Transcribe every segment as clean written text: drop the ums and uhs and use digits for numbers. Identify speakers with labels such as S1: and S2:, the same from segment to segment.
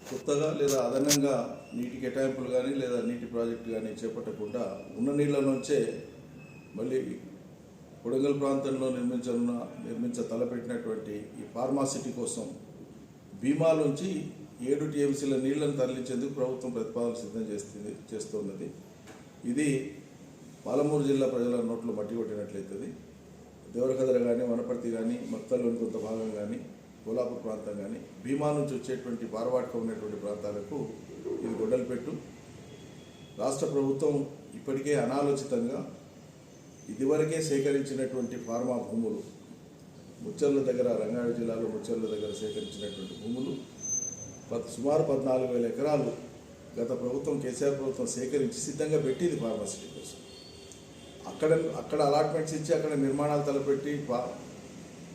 S1: కొత్తగా లేదా అదనంగా నీటి కేటాయింపులు కానీ లేదా నీటి ప్రాజెక్టు కానీ చేపట్టకుండా ఉన్న నీళ్ళ నుంచే మళ్ళీ కొడంగల్ ప్రాంతంలో నిర్మించ తలపెట్టినటువంటి ఈ ఫార్మాసిటీ కోసం భీమా నుంచి 7 టీఎంసీల నీళ్లను తరలించేందుకు ప్రభుత్వం ప్రతిపాదన సిద్ధం చేస్తున్నది. ఇది పాలమూరు జిల్లా ప్రజల నోట్లో మట్టి కొట్టినట్లయితుంది. దేవరకద్ర కానీ, వనపర్తి కానీ, మక్తల్లోని కొంత భాగం కానీ, కోలాపూర్ ప్రాంతం కానీ, భీమా నుంచి వచ్చేటువంటి పారవాటకం ఉన్నటువంటి ప్రాంతాలకు ఇది గొడ్డలిపెట్టు. రాష్ట్ర ప్రభుత్వం ఇప్పటికే అనాలోచితంగా ఇదివరకే సేకరించినటువంటి ఫార్మా భూములు, ముచ్చర్ల దగ్గర, రంగారెడ్డి జిల్లాలో ముచ్చర్ల దగ్గర సేకరించినటువంటి భూములు సుమారు 14,000 ఎకరాలు గత ప్రభుత్వం, కేసీఆర్ ప్రభుత్వం సేకరించి సిద్ధంగా పెట్టింది ఫార్మాసిటీ కోసం. అక్కడ అలాట్మెంట్స్ ఇచ్చి అక్కడ నిర్మాణాలు తలపెట్టి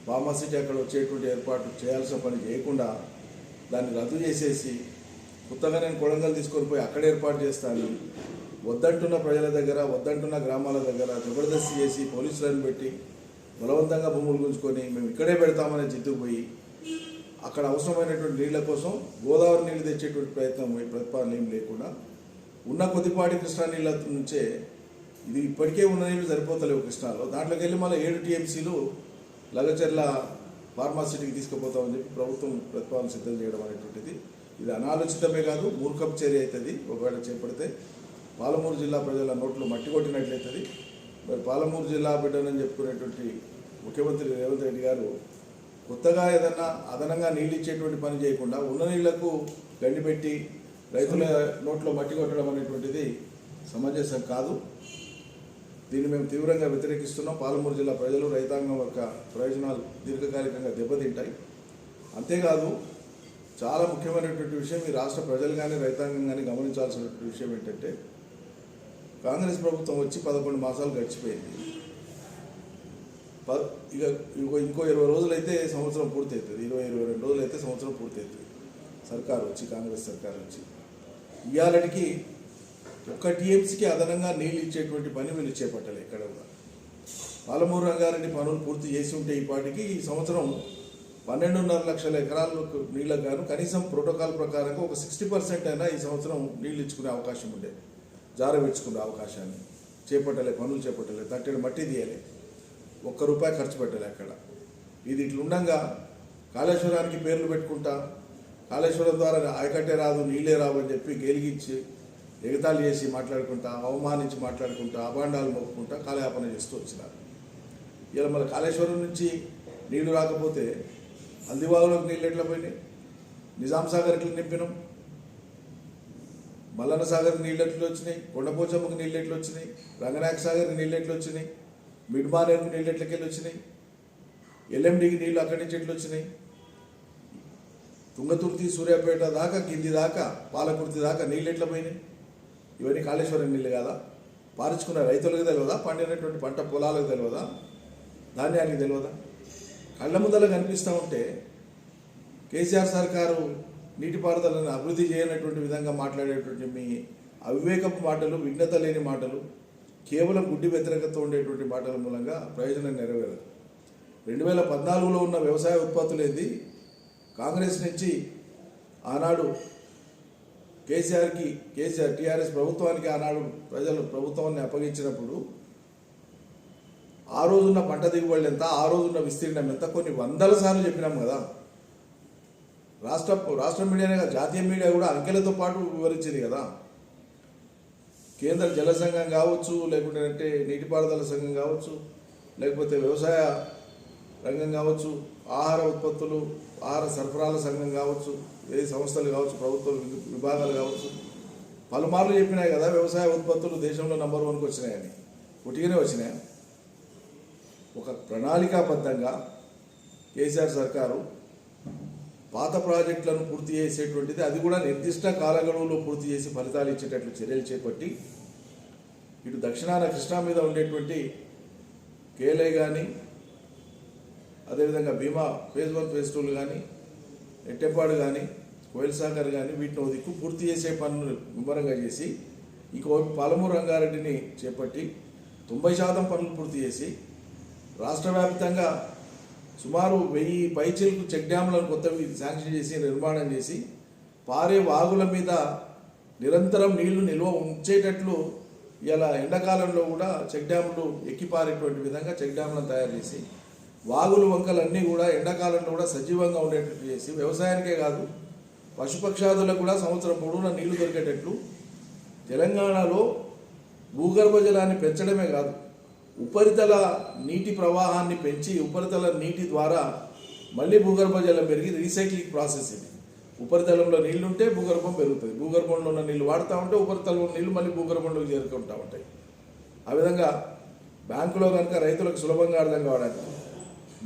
S1: ఫార్మాసిటీ అక్కడ వచ్చేటువంటి ఏర్పాటు చేయాల్సిన పని చేయకుండా దాన్ని రద్దు చేసేసి కొత్తగా నేను కొడంగల్ తీసుకొని పోయి అక్కడ ఏర్పాటు చేస్తాను వద్దంటున్న ప్రజల దగ్గర, వద్దంటున్న గ్రామాల దగ్గర జబర్దస్తి చేసి పోలీసులను పెట్టి బలవంతంగా భూములు గుంజుకొని మేము ఇక్కడే పెడతామని జిద్దుకుపోయి అక్కడ అవసరమైనటువంటి నీళ్ల కోసం గోదావరి నీళ్లు తెచ్చేటువంటి ప్రతిపాదన ఏం లేకుండా ఉన్న కొద్దిపాటి కృష్ణా నీళ్ళ నుంచే ఇది ఇప్పటికే ఉన్న నీళ్ళు సరిపోతలేవు కృష్ణాలో, దాంట్లోకి వెళ్ళి మళ్ళీ 7 టీఎంసీలు లగచర్ల ఫార్మాసిటీకి తీసుకుపోతామని చెప్పి ప్రభుత్వం ప్రతిపాదన సిద్ధం చేయడం అనేటువంటిది ఇది అనాలోచితమే కాదు, మూర్ఖపు చర్య అవుతుంది. ఒకవేళ చేపడితే పాలమూరు జిల్లా ప్రజల నోట్లో మట్టి కొట్టినట్లయితుంది. మరి పాలమూరు జిల్లా బిడ్డనని చెప్పుకునేటువంటి ముఖ్యమంత్రి రేవంత్ రెడ్డి గారు కొత్తగా ఏదన్నా అదనంగా నీళ్ళు ఇచ్చేటువంటి పని చేయకుండా ఉన్న నీళ్లకు గండి పెట్టి రైతుల నోట్లో మట్టి కొట్టడం అనేటువంటిది సమంజసం కాదు. దీన్ని మేము తీవ్రంగా వ్యతిరేకిస్తున్నాం. పాలమూరు జిల్లా ప్రజలు, రైతాంగం యొక్క ప్రయోజనాలు దీర్ఘకాలికంగా దెబ్బతింటాయి. అంతేకాదు చాలా ముఖ్యమైనటువంటి విషయం, ఈ రాష్ట్ర ప్రజలు కానీ రైతాంగం కానీ గమనించాల్సినటువంటి విషయం ఏంటంటే, కాంగ్రెస్ ప్రభుత్వం వచ్చి 11 మాసాలు గడిచిపోయింది. ఇక ఇంకో 20 రోజులు అయితే సంవత్సరం పూర్తి అవుతుంది. 22 రోజులు అయితే సంవత్సరం పూర్తి అవుతుంది సర్కారు వచ్చి, కాంగ్రెస్ సర్కారు వచ్చి. ఇవాళకి 1 టీఎంసీకి అదనంగా నీళ్ళు ఇచ్చేటువంటి పని వీళ్ళు చేపట్టాలి. ఎక్కడ కూడా పాలమూరు రంగారెడ్డి పనులు పూర్తి చేసి ఉంటే ఈ పాటికి ఈ సంవత్సరం 12.5 లక్షల ఎకరాలకు నీళ్ళకు గాను కనీసం ప్రోటోకాల్ ప్రకారంగా ఒక 60% అయినా ఈ సంవత్సరం నీళ్ళు ఇచ్చుకునే అవకాశం ఉండేది. జారవిడ్చుకునే అవకాశాన్ని చేపట్టలే, పనులు చేపట్టలే, తట్టెడు మట్టి తీయాలి, ₹1 ఖర్చు పెట్టలే అక్కడ. ఇది ఇట్లుండగా కాళేశ్వరానికి పేర్లు పెట్టుకుంటా, కాళేశ్వరం ద్వారా ఆయకట్టే రాదు, నీళ్ళే రావు అని చెప్పి గేలిగించి ఎగతాళి చేసి మాట్లాడుకుంటా, అవమానించి మాట్లాడుకుంటా, అభాండాలు మొక్కుకుంటా కాలయాపన చేస్తూ వచ్చినారు. ఇలా మన కాళేశ్వరం నుంచి నీళ్లు రాకపోతే హల్దీబాగులోకి నీళ్ళు ఎట్లా పోయినాయి, నిజాం సాగర్ ఎట్లా నింపినాం, మల్లన్న సాగర్ నీళ్ళు ఎట్లు వచ్చినాయి, కొండపోచమ్మకు నీళ్ళు ఎట్లు వచ్చినాయి, రంగనాయక సాగర్కి నీళ్ళు ఎట్లు వచ్చినాయి, మిడ్మానేరుకు నీళ్ళు ఎట్లకెళ్ళి వచ్చినాయి, ఎల్ఎండికి నీళ్ళు అక్కడి నుంచి ఎట్లు వచ్చినాయి, తుంగతుర్తి, సూర్యాపేట దాకా, కింది దాకా, పాలకుర్తి దాకా నీళ్ళు ఎట్లా పోయినాయి. ఇవన్నీ కాళేశ్వరం నీళ్ళు కాదా? పారించుకున్న రైతులకు తెలియదా? పండినటువంటి పంట పొలాలకు తెలియదా? ధాన్యానికి తెలియదా? కళ్ళ ముందర కనిపిస్తూ ఉంటే కేసీఆర్ సర్కారు నీటిపారుదలను అభివృద్ధి చేయనటువంటి విధంగా మాట్లాడేటువంటి మీ అవివేకపు మాటలు, విఘ్నత లేని మాటలు, కేవలం గుడ్డి వ్యతిరేకత ఉండేటువంటి మాటల మూలంగా ప్రయోజనం నెరవేరదు. 2014లో ఉన్న వ్యవసాయ ఉత్పత్తులు ఏంది? కాంగ్రెస్ నుంచి ఆనాడు కేసీఆర్ టీఆర్ఎస్ ప్రభుత్వానికి ఆనాడు ప్రజలు ప్రభుత్వాన్ని అప్పగించినప్పుడు ఆ రోజున్న పంట దిగుబడులు ఎంత, ఆ రోజున్న విస్తీర్ణం ఎంత, కొన్ని 100 సార్లు చెప్పినాం కదా. రాష్ట్ర మీడియానే కాదు, జాతీయ మీడియా కూడా అంకెలతో పాటు వివరించింది కదా. కేంద్ర జల సంఘం కావచ్చు, లేకుంటే నీటిపారుదల సంఘం కావచ్చు, లేకపోతే వ్యవసాయ రంగం కావచ్చు, ఆహార ఉత్పత్తులు, ఆహార సరఫరాల సంఘం కావచ్చు, ఏ సంస్థలు కావచ్చు, ప్రభుత్వ విభాగాలు కావచ్చు, పలుమార్లు చెప్పినాయి కదా వ్యవసాయ ఉత్పత్తులు దేశంలో నంబర్ 1కి వచ్చినాయని. ఒట్టిగానే వచ్చినాయి. ఒక ప్రణాళికాబద్ధంగా కేసీఆర్ సర్కారు పాత ప్రాజెక్టులను పూర్తి చేసేటువంటిది, అది కూడా నిర్దిష్ట కాలగడువులో పూర్తి చేసి ఫలితాలు ఇచ్చేటట్లు చర్యలు చేపట్టి ఇటు దక్షిణాన కృష్ణా మీద ఉండేటువంటి కేలై కానీ, అదేవిధంగా భీమా ఫేజ్ 1 ఫేజ్ 2 కానీ, ఎట్టెపాడు కానీ, కోయిల్ సాగర్ కానీ, వీటిని దిక్కు పూర్తి చేసే పనులు ముమ్మరంగా చేసి ఇంకోటి పాలమూరు రంగారెడ్డిని చేపట్టి 90% పనులు పూర్తి చేసి రాష్ట్ర వ్యాప్తంగా సుమారు 1000 పైచిలకు చెక్ డ్యామ్లను కొత్తవి శాంక్షన్ చేసి నిర్మాణం చేసి పారే వాగుల మీద నిరంతరం నీళ్లు నిల్వ ఉంచేటట్లు ఇలా ఎండాకాలంలో కూడా చెక్ డ్యాములు ఎక్కిపారేటువంటి విధంగా చెక్ డ్యాములను తయారు చేసి వాగులు వంకలన్నీ కూడా ఎండాకాలంలో కూడా సజీవంగా ఉండేటట్టు చేసి వ్యవసాయానికే కాదు పశుపక్షాదులకు కూడా సంవత్సరం పొడవునా నీళ్లు దొరికేటట్లు తెలంగాణలో భూగర్భ జలాన్ని పెంచడమే కాదు ఉపరితల నీటి ప్రవాహాన్ని పెంచి ఉపరితల నీటి ద్వారా మళ్ళీ భూగర్భ జలం పెరిగి రీసైక్లింగ్ ప్రాసెస్ ఇది. ఉపరితలంలో నీళ్లు ఉంటే భూగర్భం పెరుగుతుంది, భూగర్భంలో ఉన్న నీళ్లు వాడుతూ ఉంటే ఉపరితలంలో నీళ్లు మళ్ళీ భూగర్భంలోకి చేరుకుంటూ ఉంటాయి. ఆ విధంగా బ్యాంకులో కనుక రైతులకు సులభంగా అర్థం కావడానికి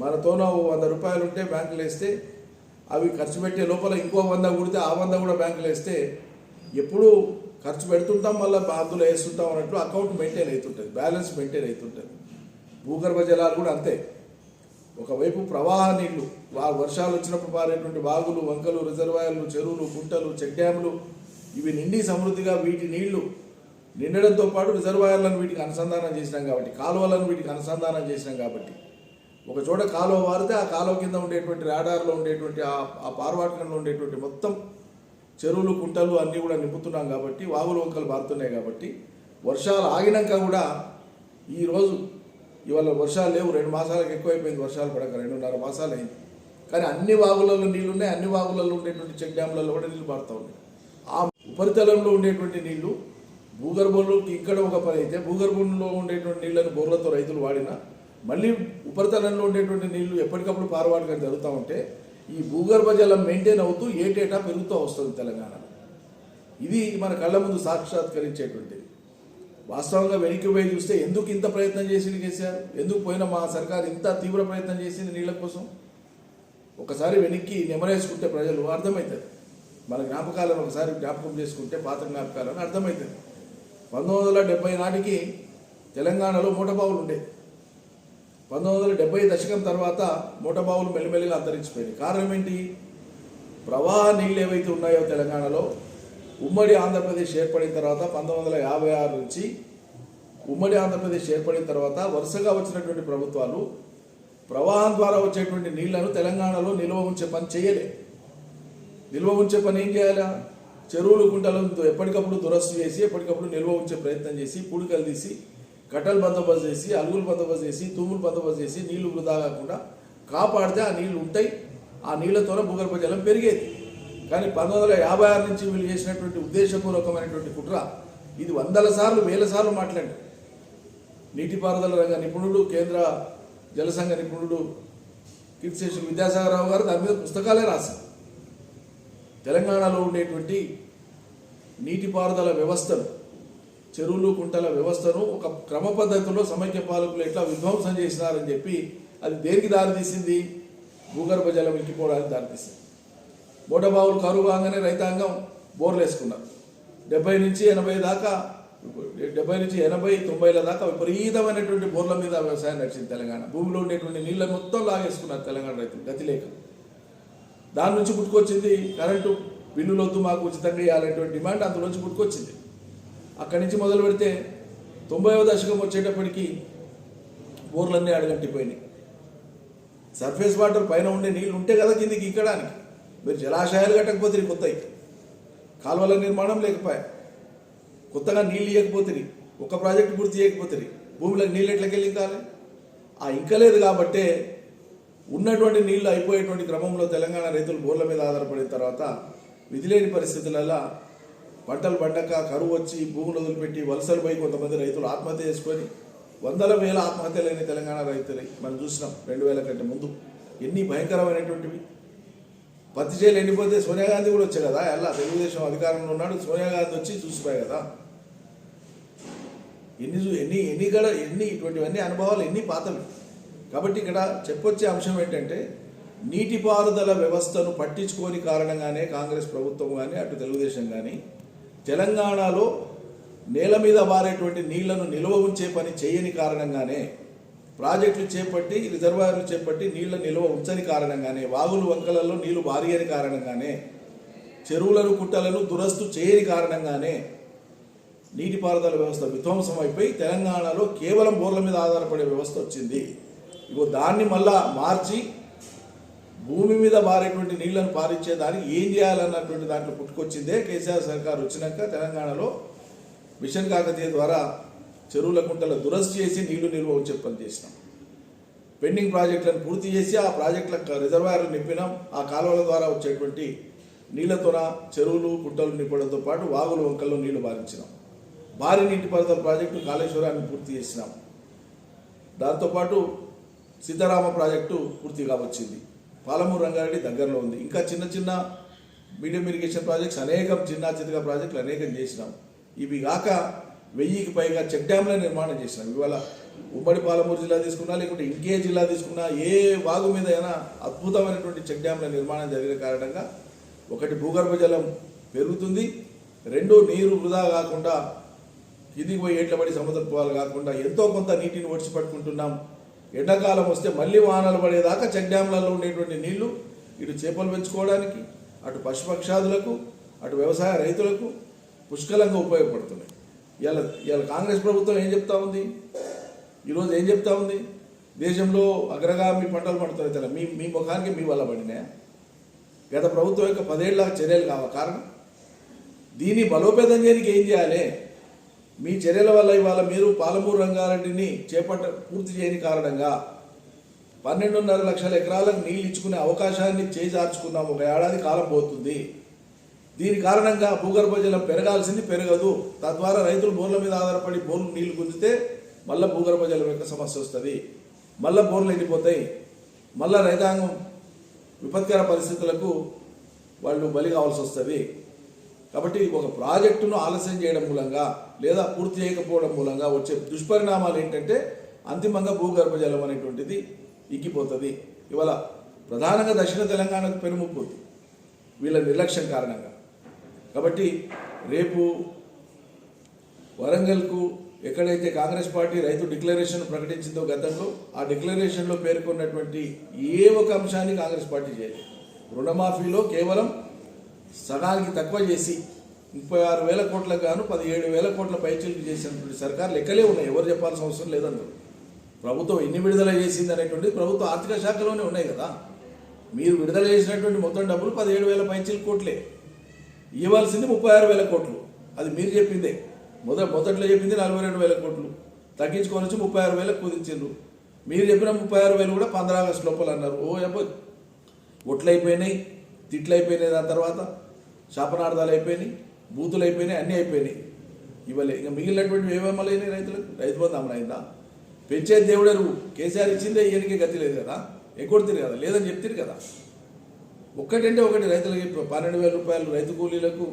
S1: మనతోన 100 రూపాయలు ఉంటే బ్యాంకులు వేస్తే అవి ఖర్చు పెట్టే లోపల ఇంకో 100 కుడితే ఆ 100 కూడా బ్యాంకులు వేస్తే ఎప్పుడూ ఖర్చు పెడుతుంటాం మళ్ళీ అందులో వేస్తుంటాం అన్నట్లు అకౌంట్ మెయింటైన్ అవుతుంటుంది, బ్యాలెన్స్ మెయింటైన్ అవుతుంటుంది. భూగర్భ జలాలు కూడా అంతే. ఒకవైపు ప్రవాహ నీళ్లు వర్షాలు వచ్చినప్పుడు పారేటువంటి వాగులు వంకలు రిజర్వాయర్లు చెరువులు కుంటలు చెక్ డ్యాములు ఇవి నిండి సమృద్ధిగా వీటి నీళ్లు నిండడంతో పాటు రిజర్వాయర్లను వీటికి అనుసంధానం చేసినాం కాబట్టి కాలువలను వీటికి అనుసంధానం చేసినాం కాబట్టి ఒక చోట కాలువ వారితే ఆ కాలువ కింద ఉండేటువంటి రాడార్లో ఉండేటువంటి ఆ పారవాటకంలో ఉండేటువంటి మొత్తం చెరువులు కుంటలు అన్నీ కూడా నింపుతున్నాం కాబట్టి వాగులు వంకలు పారుతున్నాయి కాబట్టి వర్షాలు ఆగినాక కూడా ఈరోజు ఇవాళ వర్షాలు లేవు, 2 మాసాలకు ఎక్కువైపోయింది వర్షాలు పడక 2.5 మాసాలు అయింది. కానీ అన్ని వాగులలో నీళ్లు ఉన్నాయి, అన్ని వాగులలో ఉండేటువంటి చెక్ డ్యామ్లలో కూడా నీళ్లు పారుతూ ఉన్నాయి. ఆ ఉపరితలంలో ఉండేటువంటి నీళ్లు భూగర్భంలోకి ఇక్కడ ఒక పని అయితే భూగర్భంలో ఉండేటువంటి నీళ్లను బోర్లతో రైతులు వాడినా మళ్ళీ ఉపరితలంలో ఉండేటువంటి నీళ్లు ఎప్పటికప్పుడు పారవాటకం జరుగుతూ ఉంటే ఈ భూగర్భ జలం మెయింటైన్ అవుతూ ఏటేటా పెరుగుతూ వస్తుంది తెలంగాణలో. ఇది మన కళ్ళ ముందు సాక్షాత్కరించేటువంటిది. వాస్తవంగా వెనక్కి పోయి చూస్తే ఎందుకు ఇంత ప్రయత్నం చేసింది కేసీఆర్, ఎందుకు పోయిన మా సర్కారు ఇంత తీవ్ర ప్రయత్నం చేసింది నీళ్ల కోసం, ఒకసారి వెనక్కి నెమరేసుకుంటే ప్రజలు అర్థమవుతుంది. మన జ్ఞాపకాలను ఒకసారి జ్ఞాపకం చేసుకుంటే పాత జ్ఞాపకాలను అర్థమవుతుంది. 1970 నాటికి తెలంగాణలో మూటబావులు ఉండే. 1970 దశకం తర్వాత మూటబావులు మెల్లిమెల్లిగా అంతరించిపోయినాయి. కారణం ఏంటి? ప్రవాహ నీళ్ళు ఏవైతే ఉన్నాయో తెలంగాణలో ఉమ్మడి ఆంధ్రప్రదేశ్ ఏర్పడిన తర్వాత 1956 నుంచి ఉమ్మడి ఆంధ్రప్రదేశ్ ఏర్పడిన తర్వాత వరుసగా వచ్చినటువంటి ప్రభుత్వాలు ప్రవాహం ద్వారా వచ్చేటువంటి నీళ్లను తెలంగాణలో నిల్వ ఉంచే పని చేయలే. నిల్వ ఉంచే పని ఏం చేయాలా? చెరువులు గుంటలను ఎప్పటికప్పుడు దురస్తు చేసి ఎప్పటికప్పుడు నిల్వ ఉంచే ప్రయత్నం చేసి పూడికలు తీసి కట్టలు బందోబస్తు చేసి అలుగులు బందోబస్తు చేసి తూములు బందోబస్తు చేసి నీళ్లు వృధా కాకుండా కాపాడితే ఆ నీళ్లు ఉంటాయి. ఆ నీళ్లతోనే భూగర్భ జలం పెరిగేది. కానీ 1956 నుంచి వీళ్ళు చేసినటువంటి ఉద్దేశపూర్వకమైనటువంటి కుట్ర ఇది 100 సార్లు 1000 సార్లు మాట్లాడారు. నీటిపారుదల రంగ నిపుణుడు కేంద్ర జలసంఘ నిపుణుడు కీర్తిశేషులు విద్యాసాగరరావు గారు దాని మీద పుస్తకాలే రాశారు. తెలంగాణలో ఉండేటువంటి నీటిపారుదల వ్యవస్థను చెరువులు కుంటల వ్యవస్థను ఒక క్రమ పద్ధతిలో సమైక్య పాలకులు ఎట్లా విధ్వంసం చేసినారని చెప్పి అది దేనికి దారితీసింది? భూగర్భ జలం ఇంకిపోవడానికి దారితీసింది. మూటబావులు కరువు కాగానే రైతాంగం బోర్లు వేసుకున్నారు. 70 నుంచి 80 దాకా 70 నుంచి 80, 90ల దాకా విపరీతమైనటువంటి బోర్ల మీద వ్యవసాయం నడిచింది తెలంగాణ. భూమిలో ఉండేటువంటి నీళ్ళ మొత్తం లాగేసుకున్నారు తెలంగాణ రైతులు గతి లేక. దాని నుంచి పుట్టుకొచ్చింది కరెంటు బిల్లులొద్దు మాకు ఉచితంగా ఇవ్వాలనేటువంటి డిమాండ్ అందులోంచి పుట్టుకొచ్చింది. అక్కడి నుంచి మొదలు పెడితే 90వ దశకం వచ్చేటప్పటికి బోర్లన్నీ అడగంటిపోయినాయి. సర్ఫేస్ వాటర్ పైన ఉండే నీళ్ళు ఉంటే కదా కిందికి ఇక్కడానికి. మీరు జలాశయాలు కట్టకపోతే కొత్తవి కాలువల నిర్మాణం లేకపోయా, కొత్తగా నీళ్ళు ఇవ్వకపోతే ఒక ప్రాజెక్టు పూర్తి చేయకపోతే భూమిలోకి నీళ్ళు ఎట్లకెళ్ళి ఇంకాలి. ఆ ఇంకలేదు కాబట్టే ఉన్నటువంటి నీళ్లు అయిపోయేటువంటి క్రమంలో తెలంగాణ రైతులు బోర్ల మీద ఆధారపడిన తర్వాత విధిలేని పరిస్థితులలో పంటలు పండక కరువు వచ్చి భూములు వదిలిపెట్టి వలసలు పోయి కొంతమంది రైతులు ఆత్మహత్య చేసుకొని 100,000 ఆత్మహత్యలైన తెలంగాణ రైతులు మనం చూసినాం. 2000 కంటే ముందు ఎన్ని భయంకరమైనటువంటివి. పత్తి చేలు ఎండిపోతే సోనియా గాంధీ కూడా వచ్చాయి కదా, ఎలా తెలుగుదేశం అధికారంలో ఉన్నాడు, సోనియా గాంధీ వచ్చి చూసిపోయాయి కదా. ఎన్ని ఇటువంటివన్నీ అనుభవాలు ఎన్ని పాతవి. కాబట్టి ఇక్కడ చెప్పొచ్చే అంశం ఏంటంటే నీటిపారుదల వ్యవస్థను పట్టించుకోని కారణంగానే కాంగ్రెస్ ప్రభుత్వం కానీ అటు తెలుగుదేశం కానీ తెలంగాణలో నేల మీద వారేటువంటి నీళ్లను నిల్వ ఉంచే పని చేయని కారణంగానే ప్రాజెక్టులు చేపట్టి రిజర్వాయర్లు చేపట్టి నీళ్ల నిల్వ ఉంచని కారణంగానే వాగులు వంకలలో నీళ్లు బారియని కారణంగానే చెరువులను కుట్టలను దురస్తు చేయని కారణంగానే నీటిపారుదల వ్యవస్థ విధ్వంసం అయిపోయి తెలంగాణలో కేవలం బోర్ల మీద ఆధారపడే వ్యవస్థ వచ్చింది. ఇగో దాన్ని మళ్ళా మార్చి భూమి మీద పారేటువంటి నీళ్లను పారించే దానికి ఏం చేయాలన్నటువంటి దాంట్లో పుట్టుకొచ్చిందే కేసీఆర్ సర్కార్ వచ్చినాక తెలంగాణలో మిషన్ కాకతీయ ద్వారా చెరువుల కుంటల దురస్తి చేసి నీళ్లు నిల్వ ఉంచే పని చేసినాం. పెండింగ్ ప్రాజెక్టులను పూర్తి చేసి ఆ ప్రాజెక్టుల రిజర్వాయర్లు నింపినాం. ఆ కాలువల ద్వారా వచ్చేటువంటి నీళ్లతోన చెరువులు కుంటలు నింపడంతో పాటు వాగులు వంకల్లో నీళ్లు పారించినాం. భారీ నీటిపారుదల ప్రాజెక్టు కాళేశ్వరాన్ని పూర్తి చేసినాం. దాంతోపాటు సీతారామ ప్రాజెక్టు పూర్తిగా వచ్చింది. పాలమూరు రంగారెడ్డి దగ్గరలో ఉంది. ఇంకా చిన్న చిన్న మీడియం ఇరిగేషన్ ప్రాజెక్ట్స్ అనేకం, చిన్న చితక ప్రాజెక్టులు అనేకం చేసినాం. ఇవి కాక 1000కి పైగా చెక్ డ్యాంల నిర్మాణం చేసినాం. ఇవాళ ఉమ్మడి పాలమూరు జిల్లా తీసుకున్నా, లేకుంటే ఇంకే జిల్లా తీసుకున్నా, ఏ వాగు మీద అయినా అద్భుతమైనటువంటి చెక్ డ్యాంల నిర్మాణం జరిగిన కారణంగా ఒకటి భూగర్భ జలం పెరుగుతుంది, 2 నీరు వృధా కాకుండా కిందికి పోయి ఏట్ల పడి సముద్ర పోవాలి కాకుండా ఎంతో కొంత నీటిని ఒడిచి పట్టుకుంటున్నాం. ఎండాకాలం వస్తే మళ్ళీ వానలు పడేదాకా చెక్ డ్యాంలలో ఉండేటువంటి నీళ్లు ఇటు చేపలు పెంచుకోవడానికి, అటు పశుపక్షాదులకు, అటు వ్యవసాయ రైతులకు పుష్కలంగా ఉపయోగపడుతున్నాయి. ఇవాళ కాంగ్రెస్ ప్రభుత్వం ఏం చెప్తా ఉంది? ఈరోజు ఏం చెప్తా ఉంది? దేశంలో అగ్రగామి పంటలు పండుతున్నాయి తెల మీ ముఖానికి మీ వల్ల పడినాయా? గత ప్రభుత్వం యొక్క 10 ఏళ్ల చర్యలు కావా కారణం? దీన్ని బలోపేతం చేయడానికి ఏం చేయాలి? మీ చర్యల వల్ల ఇవాళ మీరు పాలమూరు రంగారెడ్డిని పూర్తి చేయని కారణంగా 12.5 లక్షల ఎకరాలకు నీళ్ళు ఇచ్చుకునే అవకాశాన్ని చేజార్చుకున్నాం. 1 ఏడాది కాలం పోతుంది. దీని కారణంగా భూగర్భ జలం పెరగాల్సింది పెరగదు. తద్వారా రైతులు బోర్ల మీద ఆధారపడి బోర్లు నీళ్లు గుంజితే మళ్ళీ భూగర్భ జలం యొక్క సమస్య వస్తుంది. మళ్ళీ బోర్లు ఎండిపోతాయి. మళ్ళీ రైతాంగం విపత్కర పరిస్థితులకు వాళ్ళు బలి కావాల్సి వస్తుంది. కాబట్టి ఒక ప్రాజెక్టును ఆలస్యం చేయడం మూలంగా లేదా పూర్తి చేయకపోవడం మూలంగా వచ్చే దుష్పరిణామాలు ఏంటంటే అంతిమంగా భూగర్భ జలం అనేటువంటిది ఇంకిపోతుంది. ఇవాళ ప్రధానంగా దక్షిణ తెలంగాణకు పెనుముప్పు వీళ్ళ నిర్లక్ష్యం కారణంగా. కాబట్టి రేపు వరంగల్కు ఎక్కడైతే కాంగ్రెస్ పార్టీ రైతు డిక్లరేషన్ ప్రకటించిందో గతంలో, ఆ డిక్లరేషన్లో పేర్కొన్నటువంటి ఏ ఒక అంశాన్ని కాంగ్రెస్ పార్టీ చేయలేదు. రుణమాఫీలో కేవలం సగానికి తక్కువ చేసి 36,000 కోట్లకు గాను 17,000 కోట్ల పైచీలకు చేసినటువంటి సర్కార్ లెక్కలే ఉన్నాయి. ఎవరు చెప్పాల్సిన అవసరం లేదన్నారు. ప్రభుత్వం ఎన్ని విడుదల చేసింది అనేటువంటిది ప్రభుత్వ ఆర్థిక శాఖలోనే ఉన్నాయి కదా. మీరు విడుదల చేసినటువంటి మొత్తం డబ్బులు 17,000 పైచీల కోట్లే. ఇవ్వాల్సింది 36,000 కోట్లు. అది మీరు చెప్పిందే. మొదట్లో చెప్పింది 42,000 కోట్లు, తగ్గించుకొని వచ్చి 36,000 కుదించారు. మీరు చెప్పిన 36,000 కూడా 15 ఆగస్టు లోపల అన్నారు. ఓ అబ్బో, ఒట్లు అయిపోయినాయి, తిట్లు అయిపోయినాయి, దాని తర్వాత శాపనార్థాలు అయిపోయినాయి, బూతులు అయిపోయినాయి, అన్నీ అయిపోయినాయి. ఇవ్వలే. ఇంకా మిగిలినటువంటి ఏమేమలైనాయి రైతులకు? రైతు బంధు అమలైందా? పెంచే దేవుడరు కేసీఆర్ ఇచ్చిందే ఈయనకే గతి లేదు కదా, ఎగ్గొడుతుంది కదా, లేదని చెప్తారు కదా. ఒక్కటంటే ఒకటి రైతులకి 12,000 రూపాయలు రైతు కూలీలకు,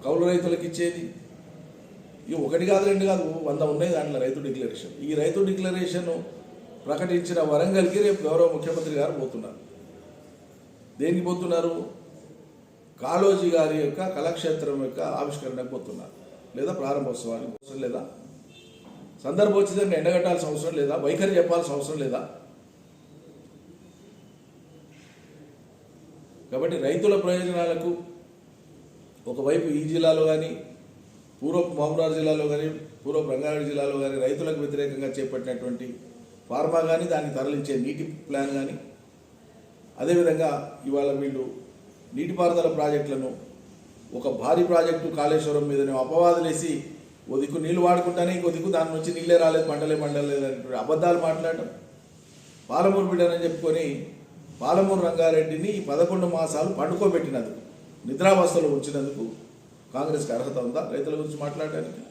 S1: కౌలు రైతులకు ఇచ్చేది. ఇవి 1 కాదు 2 కాదు 100 ఉన్నాయి దాంట్లో రైతు డిక్లరేషన్. ఈ రైతు డిక్లరేషన్ ప్రకటించిన వరంగల్కి రేపు గౌరవ ముఖ్యమంత్రి గారు పోతున్నారు. దేనికి పోతున్నారు? కాళోజీ గారి యొక్క కళాక్షేత్రం యొక్క ఆవిష్కరణకు పోతున్నారు, లేదా ప్రారంభోత్సవానికి అవసరం లేదా? సందర్భోచితంగా ఎండగట్టాల్సిన అవసరం లేదా? వైఖరి చెప్పాల్సిన అవసరం లేదా? కాబట్టి రైతుల ప్రయోజనాలకు ఒకవైపు ఈ జిల్లాలో కానీ, పూర్వపు మహబూబ్నగర్ జిల్లాలో కానీ, పూర్వపు రంగారెడ్డి జిల్లాలో కానీ రైతులకు వ్యతిరేకంగా చేపట్టినటువంటి ఫార్మా కానీ, దాన్ని తరలించే నీటి ప్లాన్ కానీ, అదేవిధంగా ఇవాళ వీళ్ళు నీటిపారుదల ప్రాజెక్టులను ఒక భారీ ప్రాజెక్టు కాళేశ్వరం మీదనే అపవాదులేసి ఓ దిక్కు నీళ్లు వాడుకుంటానే ఇంకో దిక్కు దాని నుంచి నీళ్ళే రాలేదు, పంటలే పండలేదు అనేటువంటి అబద్ధాలు మాట్లాడటం. పాలమూరు బిడ్డనని చెప్పుకొని పాలమూరు రంగారెడ్డిని ఈ 11 మాసాలు పండుకోబెట్టినందుకు, నిద్రావస్థలో ఉంచినందుకు కాంగ్రెస్కి అర్హత ఉందా రైతుల గురించి మాట్లాడడానికి?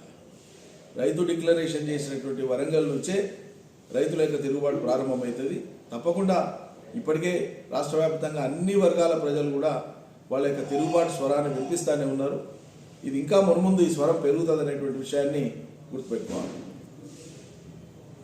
S1: రైతు డిక్లరేషన్ చేసినటువంటి వరంగల్ నుంచే రైతుల యొక్క తిరుగుబాటు ప్రారంభమవుతుంది. తప్పకుండా ఇప్పటికే రాష్ట్ర వ్యాప్తంగా అన్ని వర్గాల ప్రజలు కూడా వాళ్ళ యొక్క తిరుగుబాటు స్వరాన్ని వినిపిస్తూనే ఉన్నారు. ఇది ఇంకా మున్ముందు ఈ స్వరం పెరుగుతుంది అనేటువంటి విషయాన్ని గుర్తుపెట్టుకోవాలి.